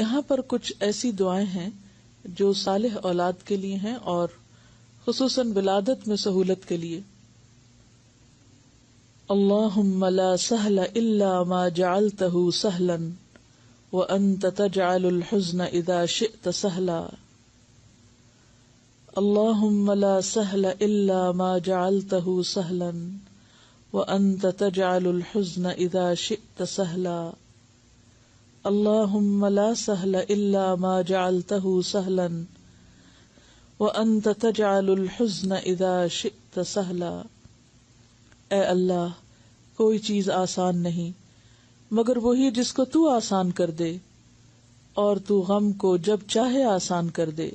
یہاں پر کچھ ایسی دعائیں ہیں جو صالح اولاد کے لیے ہیں اور خصوصاً ولادت میں سہولت کے لیے. اللہم لا سہل الا ما جعلتہ سہلا وانت تجعل الحزن اذا شئت سہلا. اللہم لا سہل الا ما جعلتہ سہلا وانت تجعل الحزن اذا شئت سہلا. اللہم لا سہل الا ما جعلتہ سہلا وانت تجعل الحزن اذا شئت سہلا. اے اللہ، کوئی چیز آسان نہیں مگر وہی جس کو تو آسان کر دے، اور تو غم کو جب چاہے آسان کر دے.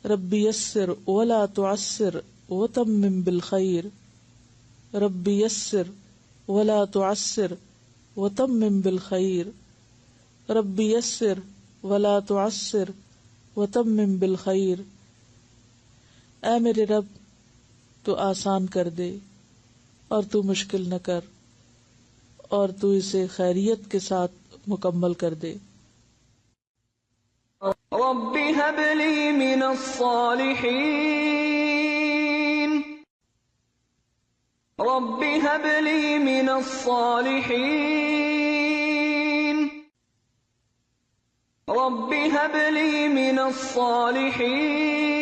ربی یسر ولا تعسر وتمم بالخیر. ربی یسر ولا تعسر وتمم بالخیر. ربی یسر ولا تعسر وتمم بالخیر. اے میرے رب، تو آسان کر دے اور تو مشکل نہ کر، اور تو اسے خیریت کے ساتھ مکمل کر دے. رب هب لي من الصالحين رب هب لي من الصالحين رب هب لي من الصالحين